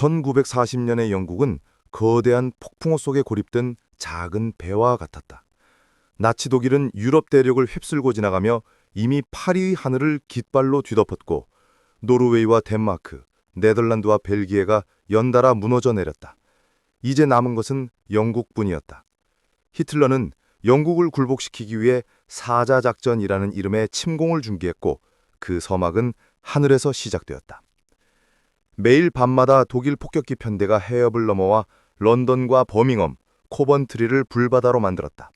1940년의 영국은 거대한 폭풍호 속에 고립된 작은 배와 같았다. 나치 독일은 유럽 대륙을 휩쓸고 지나가며 이미 파리의 하늘을 깃발로 뒤덮었고 노르웨이와 덴마크, 네덜란드와 벨기에가 연달아 무너져 내렸다. 이제 남은 것은 영국뿐이었다. 히틀러는 영국을 굴복시키기 위해 사자작전이라는 이름의 침공을 준비했고 그 서막은 하늘에서 시작되었다. 매일 밤마다 독일 폭격기 편대가 해협을 넘어와 런던과 버밍엄, 코번트리를 불바다로 만들었다.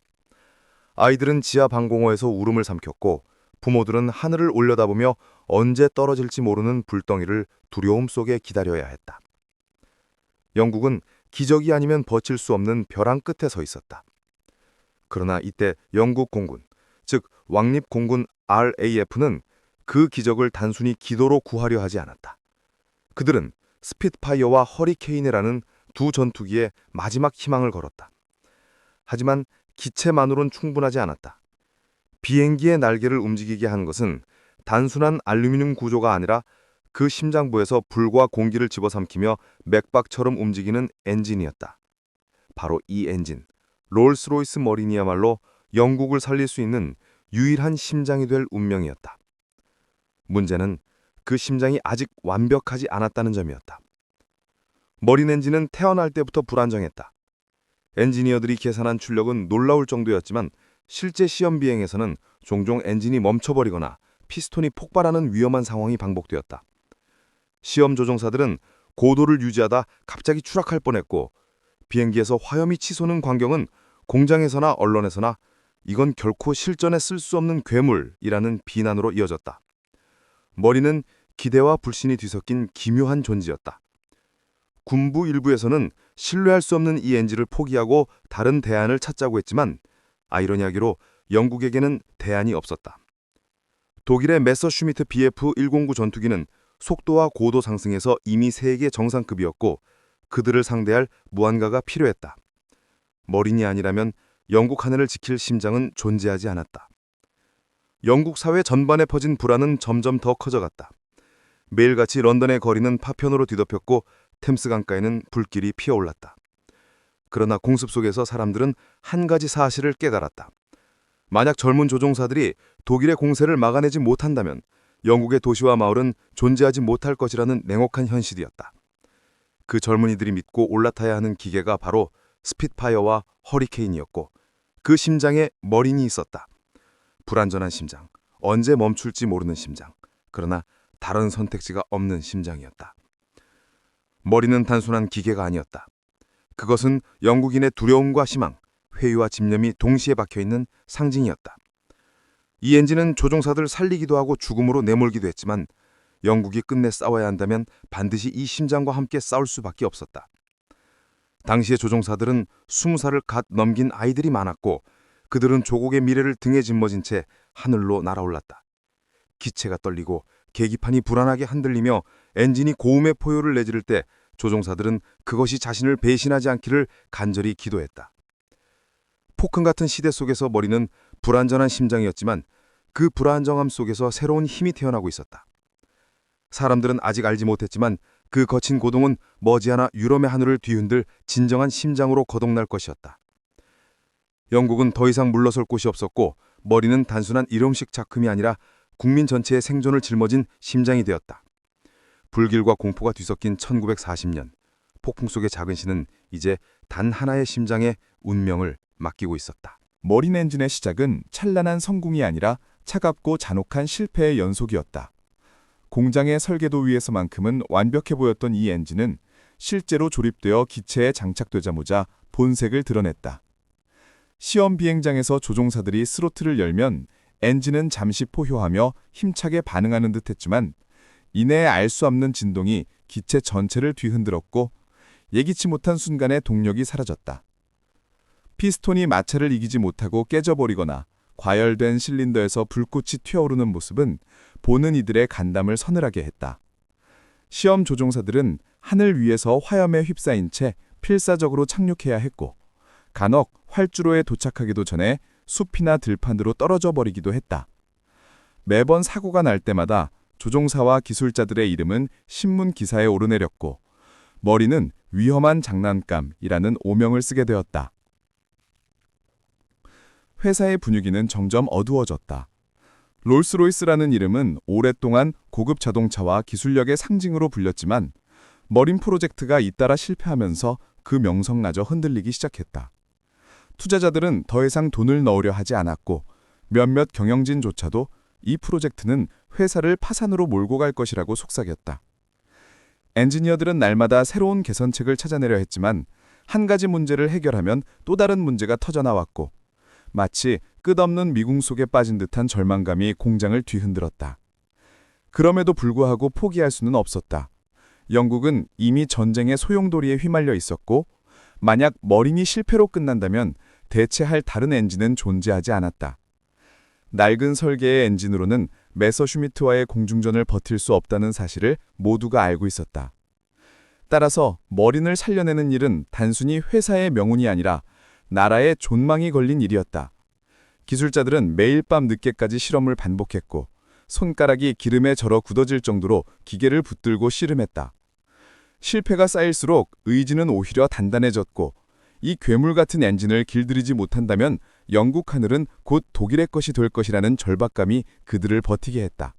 아이들은 지하 방공호에서 울음을 삼켰고 부모들은 하늘을 올려다보며 언제 떨어질지 모르는 불덩이를 두려움 속에 기다려야 했다. 영국은 기적이 아니면 버틸 수 없는 벼랑 끝에 서 있었다. 그러나 이때 영국 공군, 즉 왕립공군 RAF는 그 기적을 단순히 기도로 구하려 하지 않았다. 그들은 스핏파이어와 허리케인이라는 두 전투기에 마지막 희망을 걸었다. 하지만 기체만으론 충분하지 않았다. 비행기의 날개를 움직이게 한 것은 단순한 알루미늄 구조가 아니라 그 심장부에서 불과 공기를 집어삼키며 맥박처럼 움직이는 엔진이었다. 바로 이 엔진, 롤스로이스 머린이야말로 영국을 살릴 수 있는 유일한 심장이 될 운명이었다. 문제는 그 심장이 아직 완벽하지 않았다는 점이었다. 머린 엔진은 태어날 때부터 불안정했다. 엔지니어들이 계산한 출력은 놀라울 정도였지만 실제 시험 비행에서는 종종 엔진이 멈춰버리거나 피스톤이 폭발하는 위험한 상황이 반복되었다. 시험 조종사들은 고도를 유지하다 갑자기 추락할 뻔했고 비행기에서 화염이 치솟는 광경은 공장에서나 언론에서나 이건 결코 실전에 쓸 수 없는 괴물이라는 비난으로 이어졌다. 머리는 기대와 불신이 뒤섞인 기묘한 존재였다. 군부 일부에서는 신뢰할 수 없는 이 엔진을 포기하고 다른 대안을 찾자고 했지만 아이러니하게로 영국에게는 대안이 없었다. 독일의 메서슈미트 BF-109 전투기는 속도와 고도 상승에서 이미 세계 정상급이었고 그들을 상대할 무언가가 필요했다. 머린이 아니라면 영국 하늘을 지킬 심장은 존재하지 않았다. 영국 사회 전반에 퍼진 불안은 점점 더 커져갔다. 매일같이 런던의 거리는 파편으로 뒤덮였고 템스 강가에는 불길이 피어올랐다. 그러나 공습 속에서 사람들은 한 가지 사실을 깨달았다. 만약 젊은 조종사들이 독일의 공세를 막아내지 못한다면 영국의 도시와 마을은 존재하지 못할 것이라는 냉혹한 현실이었다. 그 젊은이들이 믿고 올라타야 하는 기계가 바로 스핏파이어와 허리케인이었고 그 심장에 머린이 있었다. 불안전한 심장, 언제 멈출지 모르는 심장, 그러나 다른 선택지가 없는 심장이었다. 머리는 단순한 기계가 아니었다. 그것은 영국인의 두려움과 희망, 회의와 집념이 동시에 박혀있는 상징이었다. 이 엔진은 조종사들 살리기도 하고 죽음으로 내몰기도 했지만 영국이 끝내 싸워야 한다면 반드시 이 심장과 함께 싸울 수밖에 없었다. 당시의 조종사들은 20살을 갓 넘긴 아이들이 많았고 그들은 조국의 미래를 등에 짊어진 채 하늘로 날아올랐다. 기체가 떨리고 계기판이 불안하게 흔들리며 엔진이 고음의 포효를 내지를 때 조종사들은 그것이 자신을 배신하지 않기를 간절히 기도했다. 폭풍 같은 시대 속에서 머리는 불안전한 심장이었지만 그 불안정함 속에서 새로운 힘이 태어나고 있었다. 사람들은 아직 알지 못했지만 그 거친 고동은 머지않아 유럽의 하늘을 뒤흔들 진정한 심장으로 거듭날 것이었다. 영국은 더 이상 물러설 곳이 없었고 머리는 단순한 일용식 작품이 아니라 국민 전체의 생존을 짊어진 심장이 되었다. 불길과 공포가 뒤섞인 1940년, 폭풍 속의 작은 시는 이제 단 하나의 심장의 운명을 맡기고 있었다. 머린 엔진의 시작은 찬란한 성공이 아니라 차갑고 잔혹한 실패의 연속이었다. 공장의 설계도 위에서만큼은 완벽해 보였던 이 엔진은 실제로 조립되어 기체에 장착되자마자 본색을 드러냈다. 시험 비행장에서 조종사들이 스로틀을 열면 엔진은 잠시 포효하며 힘차게 반응하는 듯했지만 이내 알 수 없는 진동이 기체 전체를 뒤흔들었고 예기치 못한 순간에 동력이 사라졌다. 피스톤이 마찰을 이기지 못하고 깨져버리거나 과열된 실린더에서 불꽃이 튀어오르는 모습은 보는 이들의 간담을 서늘하게 했다. 시험 조종사들은 하늘 위에서 화염에 휩싸인 채 필사적으로 착륙해야 했고 간혹 활주로에 도착하기도 전에 숲이나 들판으로 떨어져 버리기도 했다. 매번 사고가 날 때마다 조종사와 기술자들의 이름은 신문 기사에 오르내렸고 머리는 위험한 장난감이라는 오명을 쓰게 되었다. 회사의 분위기는 점점 어두워졌다. 롤스로이스라는 이름은 오랫동안 고급 자동차와 기술력의 상징으로 불렸지만 머린 프로젝트가 잇따라 실패하면서 그 명성마저 흔들리기 시작했다. 투자자들은 더 이상 돈을 넣으려 하지 않았고 몇몇 경영진조차도 이 프로젝트는 회사를 파산으로 몰고 갈 것이라고 속삭였다. 엔지니어들은 날마다 새로운 개선책을 찾아내려 했지만 한 가지 문제를 해결하면 또 다른 문제가 터져나왔고 마치 끝없는 미궁 속에 빠진 듯한 절망감이 공장을 뒤흔들었다. 그럼에도 불구하고 포기할 수는 없었다. 영국은 이미 전쟁의 소용돌이에 휘말려 있었고 만약 머린이 실패로 끝난다면 대체할 다른 엔진은 존재하지 않았다. 낡은 설계의 엔진으로는 메서슈미트와의 공중전을 버틸 수 없다는 사실을 모두가 알고 있었다. 따라서 머린을 살려내는 일은 단순히 회사의 명운이 아니라 나라의 존망이 걸린 일이었다. 기술자들은 매일 밤 늦게까지 실험을 반복했고 손가락이 기름에 절어 굳어질 정도로 기계를 붙들고 씨름했다. 실패가 쌓일수록 의지는 오히려 단단해졌고 이 괴물 같은 엔진을 길들이지 못한다면 영국 하늘은 곧 독일의 것이 될 것이라는 절박감이 그들을 버티게 했다.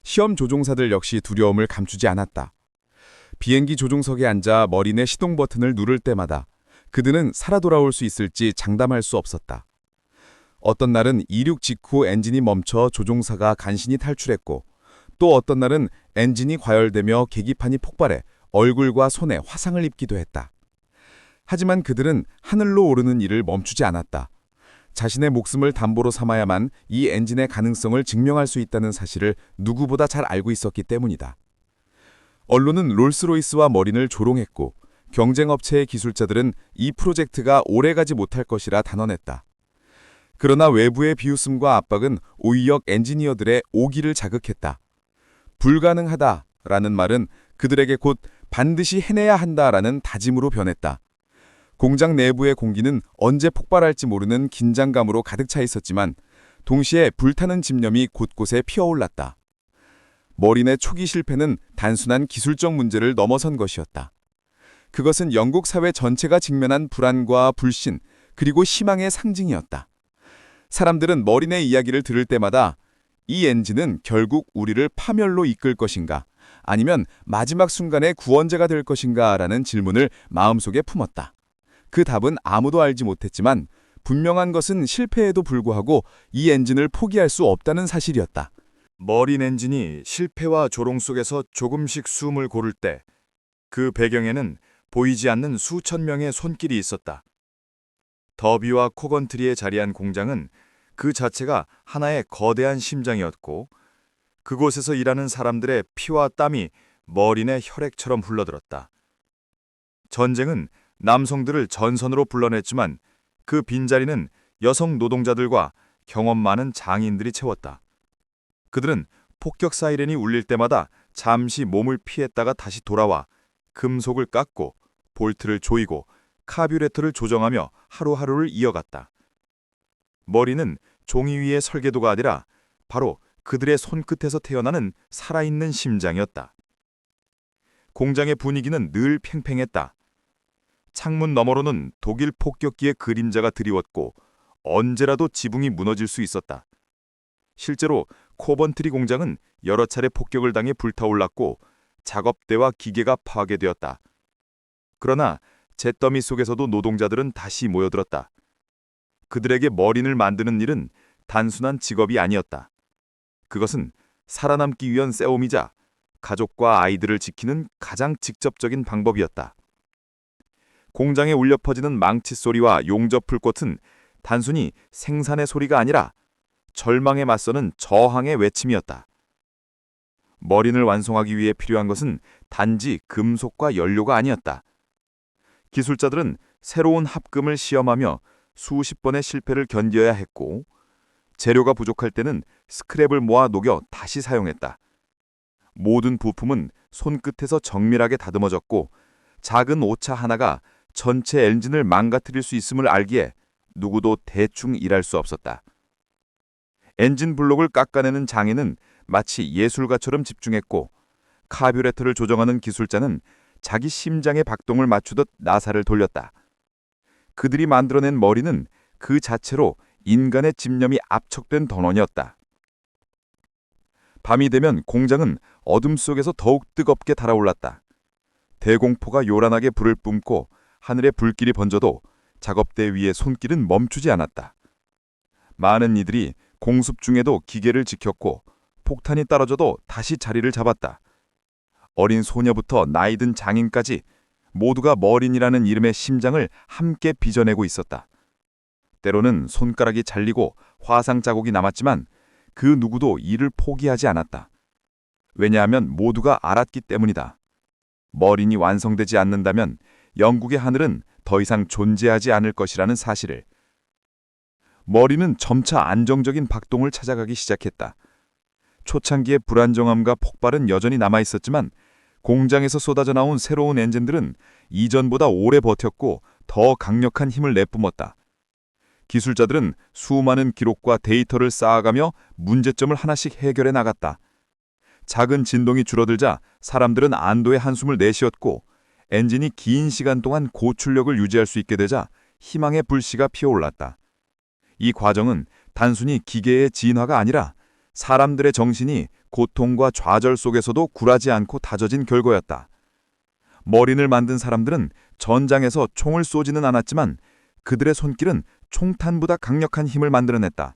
시험 조종사들 역시 두려움을 감추지 않았다. 비행기 조종석에 앉아 머린의 시동 버튼을 누를 때마다 그들은 살아 돌아올 수 있을지 장담할 수 없었다. 어떤 날은 이륙 직후 엔진이 멈춰 조종사가 간신히 탈출했고 또 어떤 날은 엔진이 과열되며 계기판이 폭발해 얼굴과 손에 화상을 입기도 했다. 하지만 그들은 하늘로 오르는 일을 멈추지 않았다. 자신의 목숨을 담보로 삼아야만 이 엔진의 가능성을 증명할 수 있다는 사실을 누구보다 잘 알고 있었기 때문이다. 언론은 롤스로이스와 머린을 조롱했고 경쟁업체의 기술자들은 이 프로젝트가 오래가지 못할 것이라 단언했다. 그러나 외부의 비웃음과 압박은 오히려 엔지니어들의 오기를 자극했다. 불가능하다라는 말은 그들에게 곧 반드시 해내야 한다라는 다짐으로 변했다. 공장 내부의 공기는 언제 폭발할지 모르는 긴장감으로 가득 차 있었지만 동시에 불타는 집념이 곳곳에 피어올랐다. 머린의 초기 실패는 단순한 기술적 문제를 넘어선 것이었다. 그것은 영국 사회 전체가 직면한 불안과 불신, 그리고 희망의 상징이었다. 사람들은 머린의 이야기를 들을 때마다 이 엔진은 결국 우리를 파멸로 이끌 것인가, 아니면 마지막 순간의 구원자가 될 것인가 라는 질문을 마음속에 품었다. 그 답은 아무도 알지 못했지만 분명한 것은 실패에도 불구하고 이 엔진을 포기할 수 없다는 사실이었다. 머린 엔진이 실패와 조롱 속에서 조금씩 숨을 고를 때 그 배경에는 보이지 않는 수천 명의 손길이 있었다. 더비와 코건트리에 자리한 공장은 그 자체가 하나의 거대한 심장이었고 그곳에서 일하는 사람들의 피와 땀이 머린의 혈액처럼 흘러들었다. 전쟁은 남성들을 전선으로 불러냈지만 그 빈자리는 여성 노동자들과 경험 많은 장인들이 채웠다. 그들은 폭격 사이렌이 울릴 때마다 잠시 몸을 피했다가 다시 돌아와 금속을 깎고 볼트를 조이고 카뷰레터를 조정하며 하루하루를 이어갔다. 머리는 종이 위의 설계도가 아니라 바로 그들의 손끝에서 태어나는 살아있는 심장이었다. 공장의 분위기는 늘 팽팽했다. 창문 너머로는 독일 폭격기의 그림자가 드리웠고 언제라도 지붕이 무너질 수 있었다. 실제로 코번트리 공장은 여러 차례 폭격을 당해 불타올랐고 작업대와 기계가 파괴되었다. 그러나 잿더미 속에서도 노동자들은 다시 모여들었다. 그들에게 머린을 만드는 일은 단순한 직업이 아니었다. 그것은 살아남기 위한 싸움이자 가족과 아이들을 지키는 가장 직접적인 방법이었다. 공장에 울려 퍼지는 망치 소리와 용접 불꽃은 단순히 생산의 소리가 아니라 절망에 맞서는 저항의 외침이었다. 머린을 완성하기 위해 필요한 것은 단지 금속과 연료가 아니었다. 기술자들은 새로운 합금을 시험하며 수십 번의 실패를 견뎌야 했고 재료가 부족할 때는 스크랩을 모아 녹여 다시 사용했다. 모든 부품은 손끝에서 정밀하게 다듬어졌고 작은 오차 하나가 전체 엔진을 망가뜨릴 수 있음을 알기에 누구도 대충 일할 수 없었다. 엔진 블록을 깎아내는 장인은 마치 예술가처럼 집중했고 카뷰레터를 조정하는 기술자는 자기 심장의 박동을 맞추듯 나사를 돌렸다. 그들이 만들어낸 머리는 그 자체로 인간의 집념이 압축된 던원이었다. 밤이 되면 공장은 어둠 속에서 더욱 뜨겁게 달아올랐다. 대공포가 요란하게 불을 뿜고 하늘에 불길이 번져도 작업대 위의 손길은 멈추지 않았다. 많은 이들이 공습 중에도 기계를 지켰고 폭탄이 떨어져도 다시 자리를 잡았다. 어린 소녀부터 나이든 장인까지 모두가 머린이라는 이름의 심장을 함께 빚어내고 있었다. 때로는 손가락이 잘리고 화상 자국이 남았지만 그 누구도 일을 포기하지 않았다. 왜냐하면 모두가 알았기 때문이다. 머린이 완성되지 않는다면 영국의 하늘은 더 이상 존재하지 않을 것이라는 사실을. 머린은 점차 안정적인 박동을 찾아가기 시작했다. 초창기의 불안정함과 폭발은 여전히 남아있었지만 공장에서 쏟아져 나온 새로운 엔진들은 이전보다 오래 버텼고 더 강력한 힘을 내뿜었다. 기술자들은 수많은 기록과 데이터를 쌓아가며 문제점을 하나씩 해결해 나갔다. 작은 진동이 줄어들자 사람들은 안도의 한숨을 내쉬었고 엔진이 긴 시간 동안 고출력을 유지할 수 있게 되자 희망의 불씨가 피어올랐다. 이 과정은 단순히 기계의 진화가 아니라 사람들의 정신이 고통과 좌절 속에서도 굴하지 않고 다져진 결과였다. 머린을 만든 사람들은 전장에서 총을 쏘지는 않았지만 그들의 손길은 총탄보다 강력한 힘을 만들어냈다.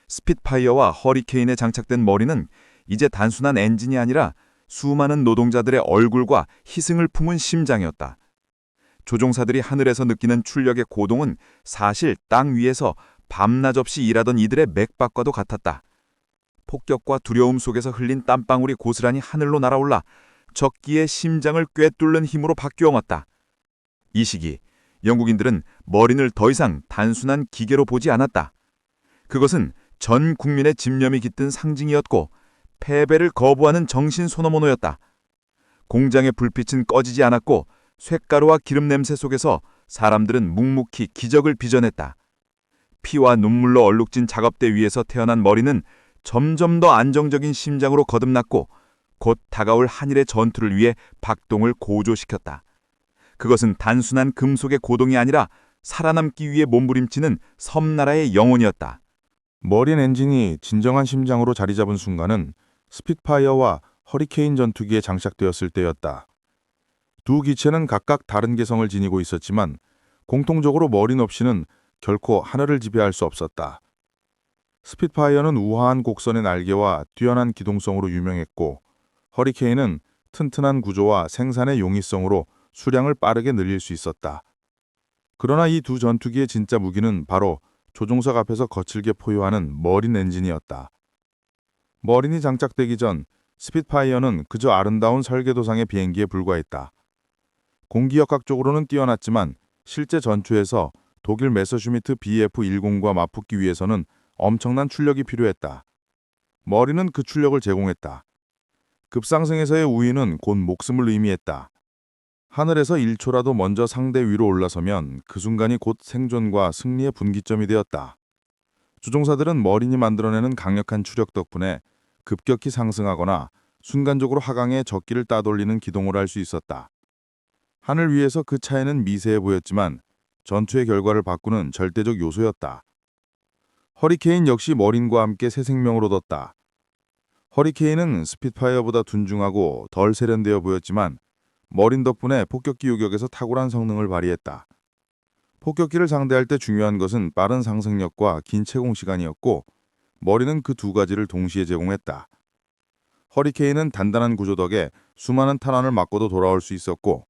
스핏파이어와 허리케인에 장착된 머리는 이제 단순한 엔진이 아니라 수많은 노동자들의 얼굴과 희생을 품은 심장이었다. 조종사들이 하늘에서 느끼는 출력의 고동은 사실 땅 위에서 밤낮 없이 일하던 이들의 맥박과도 같았다. 폭격과 두려움 속에서 흘린 땀방울이 고스란히 하늘로 날아올라 적기의 심장을 꿰뚫는 힘으로 바뀌어왔다. 이 시기 영국인들은 머린을 더 이상 단순한 기계로 보지 않았다. 그것은 전 국민의 집념이 깃든 상징이었고 패배를 거부하는 정신 소노모노였다. 공장의 불빛은 꺼지지 않았고 쇳가루와 기름 냄새 속에서 사람들은 묵묵히 기적을 빚어냈다. 피와 눈물로 얼룩진 작업대 위에서 태어난 머리는 점점 더 안정적인 심장으로 거듭났고 곧 다가올 한일의 전투를 위해 박동을 고조시켰다. 그것은 단순한 금속의 고동이 아니라 살아남기 위해 몸부림치는 섬나라의 영혼이었다. 머린 엔진이 진정한 심장으로 자리 잡은 순간은 스핏파이어와 허리케인 전투기에 장착되었을 때였다. 두 기체는 각각 다른 개성을 지니고 있었지만 공통적으로 머린 없이는 결코 하늘을 지배할 수 없었다. 스핏파이어는 우아한 곡선의 날개와 뛰어난 기동성으로 유명했고 허리케인은 튼튼한 구조와 생산의 용이성으로 수량을 빠르게 늘릴 수 있었다. 그러나 이 두 전투기의 진짜 무기는 바로 조종석 앞에서 거칠게 포효하는 머린 엔진이었다. 머린이 장착되기 전 스핏파이어는 그저 아름다운 설계도상의 비행기에 불과했다. 공기역학적으로는 뛰어났지만 실제 전투에서 독일 메서슈미트 BF-10과 맞붙기 위해서는 엄청난 출력이 필요했다. 머린은 그 출력을 제공했다. 급상승에서의 우위는 곧 목숨을 의미했다. 하늘에서 1초라도 먼저 상대 위로 올라서면 그 순간이 곧 생존과 승리의 분기점이 되었다. 조종사들은 머린이 만들어내는 강력한 추력 덕분에 급격히 상승하거나 순간적으로 하강해 적기를 따돌리는 기동을 할 수 있었다. 하늘 위에서 그 차이는 미세해 보였지만 전투의 결과를 바꾸는 절대적 요소였다. 허리케인 역시 머린과 함께 새 생명을 얻었다. 허리케인은 스핏파이어보다 둔중하고 덜 세련되어 보였지만 머린 덕분에 폭격기 유격에서 탁월한 성능을 발휘했다. 폭격기를 상대할 때 중요한 것은 빠른 상승력과 긴 채공 시간이었고 머린은 그 두 가지를 동시에 제공했다. 허리케인은 단단한 구조 덕에 수많은 탄환을 맞고도 돌아올 수 있었고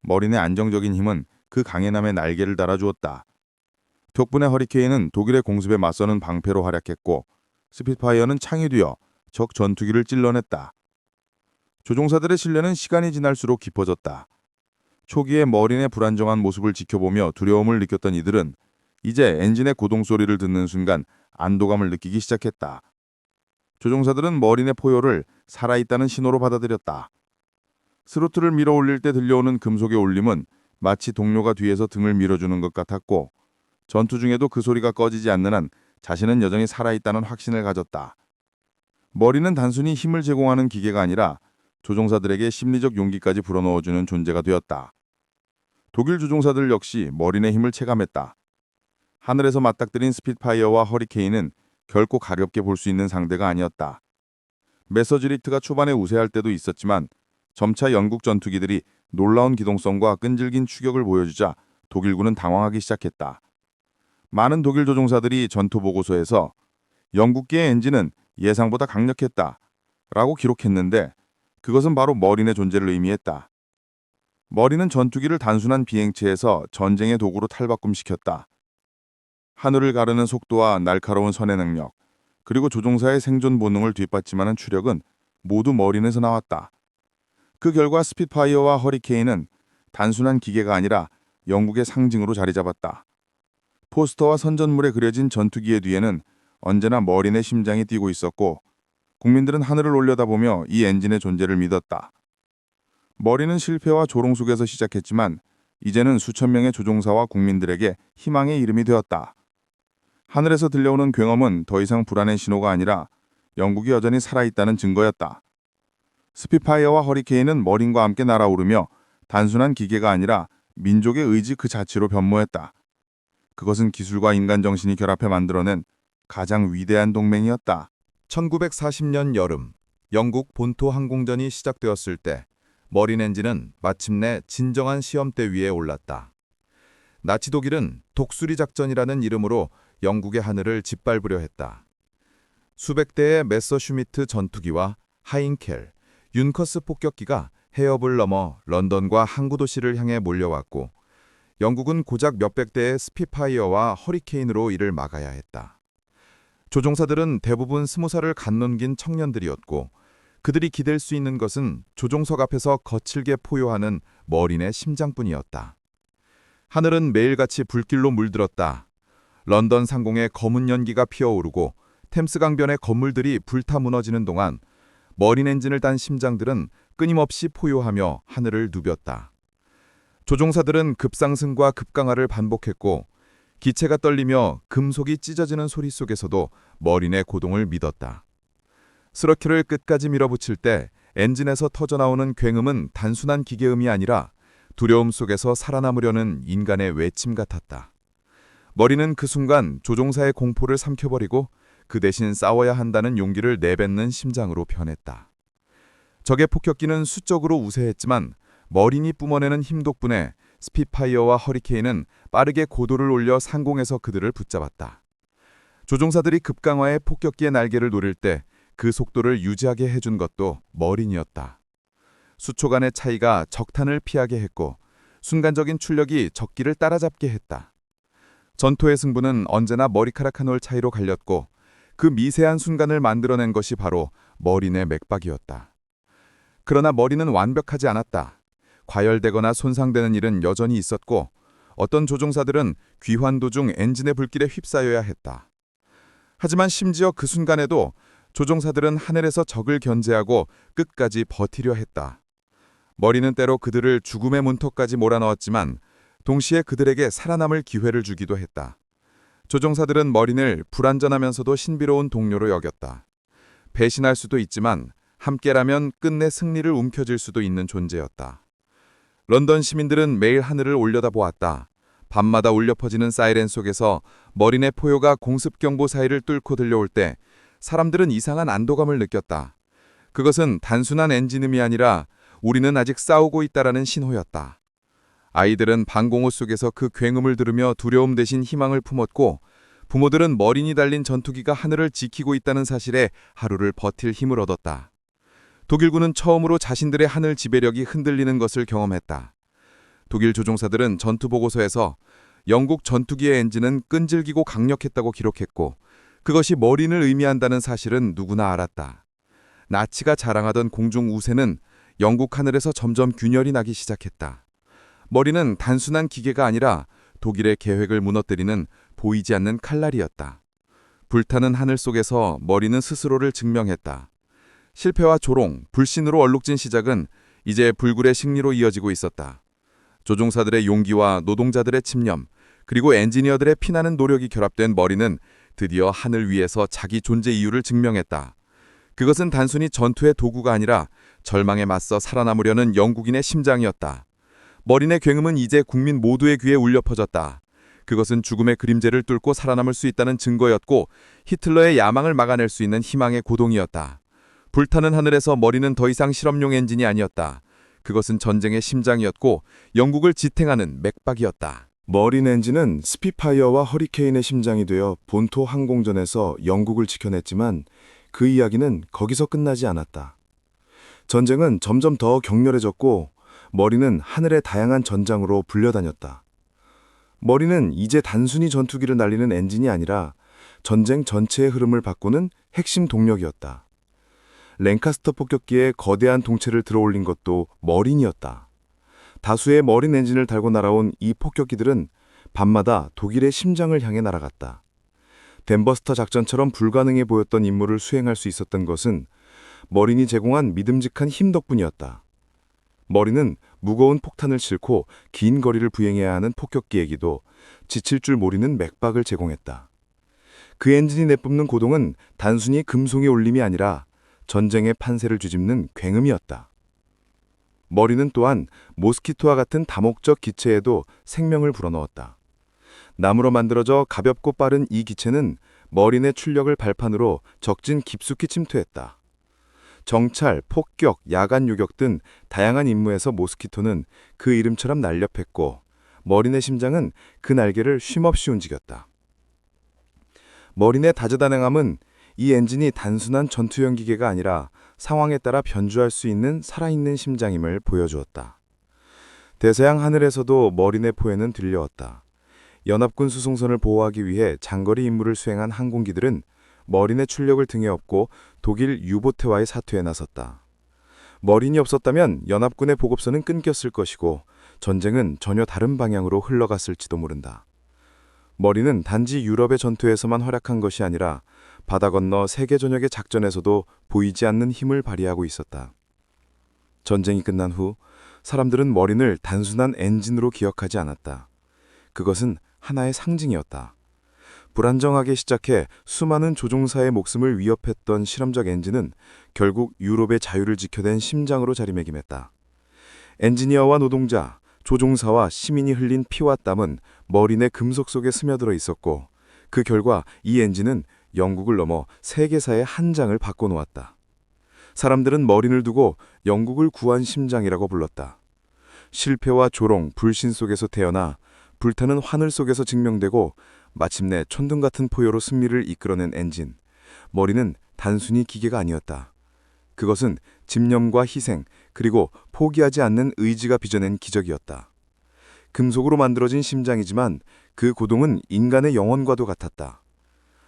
머린의 안정적인 힘은 그 강해남의 날개를 달아주었다. 덕분에 허리케인은 독일의 공습에 맞서는 방패로 활약했고 스핏파이어는 창이 되어 적 전투기를 찔러냈다. 조종사들의 신뢰는 시간이 지날수록 깊어졌다. 초기에 머린의 불안정한 모습을 지켜보며 두려움을 느꼈던 이들은 이제 엔진의 고동 소리를 듣는 순간 안도감을 느끼기 시작했다. 조종사들은 머린의 포효를 살아있다는 신호로 받아들였다. 스로틀을 밀어 올릴 때 들려오는 금속의 울림은 마치 동료가 뒤에서 등을 밀어주는 것 같았고 전투 중에도 그 소리가 꺼지지 않는 한 자신은 여전히 살아있다는 확신을 가졌다. 머린은 단순히 힘을 제공하는 기계가 아니라 조종사들에게 심리적 용기까지 불어넣어주는 존재가 되었다. 독일 조종사들 역시 머린의 힘을 체감했다. 하늘에서 맞닥뜨린 스핏파이어와 허리케인은 결코 가볍게 볼 수 있는 상대가 아니었다. 메서지리트가 초반에 우세할 때도 있었지만 점차 영국 전투기들이 놀라운 기동성과 끈질긴 추격을 보여주자 독일군은 당황하기 시작했다. 많은 독일 조종사들이 전투 보고서에서 영국기의 엔진은 예상보다 강력했다 라고 기록했는데 그것은 바로 머린의 존재를 의미했다. 머린은 전투기를 단순한 비행체에서 전쟁의 도구로 탈바꿈시켰다. 하늘을 가르는 속도와 날카로운 선의 능력, 그리고 조종사의 생존 본능을 뒷받침하는 추력은 모두 머린에서 나왔다. 그 결과 스핏파이어와 허리케인은 단순한 기계가 아니라 영국의 상징으로 자리 잡았다. 포스터와 선전물에 그려진 전투기의 뒤에는 언제나 머린의 심장이 뛰고 있었고 국민들은 하늘을 올려다보며 이 엔진의 존재를 믿었다. 머린은 실패와 조롱 속에서 시작했지만 이제는 수천 명의 조종사와 국민들에게 희망의 이름이 되었다. 하늘에서 들려오는 굉음은 더 이상 불안의 신호가 아니라 영국이 여전히 살아있다는 증거였다. 스핏파이어와 허리케인은 머린과 함께 날아오르며 단순한 기계가 아니라 민족의 의지 그 자체로 변모했다. 그것은 기술과 인간 정신이 결합해 만들어낸 가장 위대한 동맹이었다. 1940년 여름, 영국 본토 항공전이 시작되었을 때 머린 엔진은 마침내 진정한 시험대 위에 올랐다. 나치 독일은 독수리 작전이라는 이름으로 영국의 하늘을 짓밟으려 했다. 수백 대의 메서슈미트 전투기와 하인켈, 윤커스 폭격기가 해협을 넘어 런던과 항구 도시를 향해 몰려왔고 영국은 고작 몇백 대의 스핏파이어와 허리케인으로 이를 막아야 했다. 조종사들은 대부분 20살을 갓넘긴 청년들이었고 그들이 기댈 수 있는 것은 조종석 앞에서 거칠게 포효하는 머린의 심장뿐이었다. 하늘은 매일같이 불길로 물들었다. 런던 상공에 검은 연기가 피어오르고 템스 강변의 건물들이 불타 무너지는 동안 머린 엔진을 단 심장들은 끊임없이 포효하며 하늘을 누볐다. 조종사들은 급상승과 급강하를 반복했고 기체가 떨리며 금속이 찢어지는 소리 속에서도 머린의 고동을 믿었다. 스러키를 끝까지 밀어붙일 때 엔진에서 터져나오는 굉음은 단순한 기계음이 아니라 두려움 속에서 살아남으려는 인간의 외침 같았다. 머린은 그 순간 조종사의 공포를 삼켜버리고 그 대신 싸워야 한다는 용기를 내뱉는 심장으로 변했다. 적의 폭격기는 수적으로 우세했지만 머린이 뿜어내는 힘 덕분에 스핏파이어와 허리케인은 빠르게 고도를 올려 상공에서 그들을 붙잡았다. 조종사들이 급강화해 폭격기의 날개를 노릴 때 그 속도를 유지하게 해준 것도 머린이었다. 수초간의 차이가 적탄을 피하게 했고 순간적인 출력이 적기를 따라잡게 했다. 전투의 승부는 언제나 머리카락 한 올 차이로 갈렸고 그 미세한 순간을 만들어낸 것이 바로 머린의 맥박이었다. 그러나 머린은 완벽하지 않았다. 과열되거나 손상되는 일은 여전히 있었고 어떤 조종사들은 귀환 도중 엔진의 불길에 휩싸여야 했다. 하지만 심지어 그 순간에도 조종사들은 하늘에서 적을 견제하고 끝까지 버티려 했다. 머린은 때로 그들을 죽음의 문턱까지 몰아넣었지만 동시에 그들에게 살아남을 기회를 주기도 했다. 조종사들은 머린을 불완전하면서도 신비로운 동료로 여겼다. 배신할 수도 있지만 함께라면 끝내 승리를 움켜쥘 수도 있는 존재였다. 런던 시민들은 매일 하늘을 올려다보았다. 밤마다 울려 퍼지는 사이렌 속에서 머린의 포효가 공습경보 사이를 뚫고 들려올 때 사람들은 이상한 안도감을 느꼈다. 그것은 단순한 엔진음이 아니라 우리는 아직 싸우고 있다라는 신호였다. 아이들은 방공호 속에서 그 굉음을 들으며 두려움 대신 희망을 품었고 부모들은 머린이 달린 전투기가 하늘을 지키고 있다는 사실에 하루를 버틸 힘을 얻었다. 독일군은 처음으로 자신들의 하늘 지배력이 흔들리는 것을 경험했다. 독일 조종사들은 전투 보고서에서 영국 전투기의 엔진은 끈질기고 강력했다고 기록했고 그것이 머린을 의미한다는 사실은 누구나 알았다. 나치가 자랑하던 공중 우세는 영국 하늘에서 점점 균열이 나기 시작했다. 머린은 단순한 기계가 아니라 독일의 계획을 무너뜨리는 보이지 않는 칼날이었다. 불타는 하늘 속에서 머린은 스스로를 증명했다. 실패와 조롱, 불신으로 얼룩진 시작은 이제 불굴의 승리로 이어지고 있었다. 조종사들의 용기와 노동자들의 집념, 그리고 엔지니어들의 피나는 노력이 결합된 머린은 드디어 하늘 위에서 자기 존재 이유를 증명했다. 그것은 단순히 전투의 도구가 아니라 절망에 맞서 살아남으려는 영국인의 심장이었다. 머린의 굉음은 이제 국민 모두의 귀에 울려 퍼졌다. 그것은 죽음의 그림자를 뚫고 살아남을 수 있다는 증거였고 히틀러의 야망을 막아낼 수 있는 희망의 고동이었다. 불타는 하늘에서 머린은 더 이상 실험용 엔진이 아니었다. 그것은 전쟁의 심장이었고 영국을 지탱하는 맥박이었다. 머린 엔진은 스피파이어와 허리케인의 심장이 되어 본토 항공전에서 영국을 지켜냈지만 그 이야기는 거기서 끝나지 않았다. 전쟁은 점점 더 격렬해졌고 머린은 하늘의 다양한 전장으로 불려다녔다. 머린은 이제 단순히 전투기를 날리는 엔진이 아니라 전쟁 전체의 흐름을 바꾸는 핵심 동력이었다. 랭카스터 폭격기에 거대한 동체를 들어올린 것도 머린이었다. 다수의 머린 엔진을 달고 날아온 이 폭격기들은 밤마다 독일의 심장을 향해 날아갔다. 덴버스터 작전처럼 불가능해 보였던 임무를 수행할 수 있었던 것은 머린이 제공한 믿음직한 힘 덕분이었다. 머린은 무거운 폭탄을 싣고 긴 거리를 부행해야 하는 폭격기에게도 지칠 줄 모르는 맥박을 제공했다. 그 엔진이 내뿜는 고동은 단순히 금속의 울림이 아니라 전쟁의 판세를 뒤집는 굉음이었다. 머린은 또한 모스키토와 같은 다목적 기체에도 생명을 불어넣었다. 나무로 만들어져 가볍고 빠른 이 기체는 머린의 출력을 발판으로 적진 깊숙이 침투했다. 정찰, 폭격, 야간 요격 등 다양한 임무에서 모스키토는 그 이름처럼 날렵했고 머린의 심장은 그 날개를 쉼없이 움직였다. 머린의 다재다능함은 이 엔진이 단순한 전투용 기계가 아니라 상황에 따라 변주할 수 있는 살아있는 심장임을 보여주었다. 대서양 하늘에서도 머린의 포에는 들려왔다. 연합군 수송선을 보호하기 위해 장거리 임무를 수행한 항공기들은 머린의 출력을 등에 업고 독일 유보트와의 사투에 나섰다. 머린이 없었다면 연합군의 보급선은 끊겼을 것이고 전쟁은 전혀 다른 방향으로 흘러갔을지도 모른다. 머린은 단지 유럽의 전투에서만 활약한 것이 아니라 바다 건너 세계 전역의 작전에서도 보이지 않는 힘을 발휘하고 있었다. 전쟁이 끝난 후 사람들은 머린을 단순한 엔진으로 기억하지 않았다. 그것은 하나의 상징이었다. 불안정하게 시작해 수많은 조종사의 목숨을 위협했던 실험적 엔진은 결국 유럽의 자유를 지켜낸 심장으로 자리매김했다. 엔지니어와 노동자, 조종사와 시민이 흘린 피와 땀은 머린의 금속 속에 스며들어 있었고 그 결과 이 엔진은 영국을 넘어 세계사의 한 장을 바꿔놓았다. 사람들은 머린을 두고 영국을 구한 심장이라고 불렀다. 실패와 조롱, 불신 속에서 태어나 불타는 하늘 속에서 증명되고 마침내 천둥 같은 포효로 승리를 이끌어낸 엔진. 머린은 단순히 기계가 아니었다. 그것은 집념과 희생, 그리고 포기하지 않는 의지가 빚어낸 기적이었다. 금속으로 만들어진 심장이지만 그 고동은 인간의 영혼과도 같았다.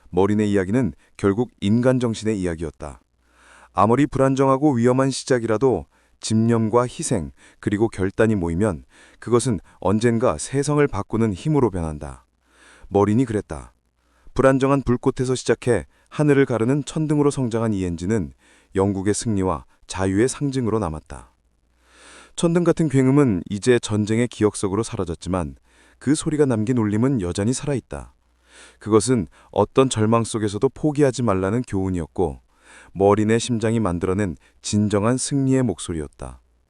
머린의 이야기는 결국 인간 정신의 이야기였다. 아무리 불안정하고 위험한 시작이라도 집념과 희생, 그리고 결단이 모이면 그것은 언젠가 세상을 바꾸는 힘으로 변한다. 머린이 그랬다. 불안정한 불꽃에서 시작해 하늘을 가르는 천둥으로 성장한 이 엔진은 영국의 승리와 자유의 상징으로 남았다. 천둥 같은 굉음은 이제 전쟁의 기억 속으로 사라졌지만 그 소리가 남긴 울림은 여전히 살아있다. 그것은 어떤 절망 속에서도 포기하지 말라는 교훈이었고 머린의 심장이 만들어낸 진정한 승리의 목소리였다.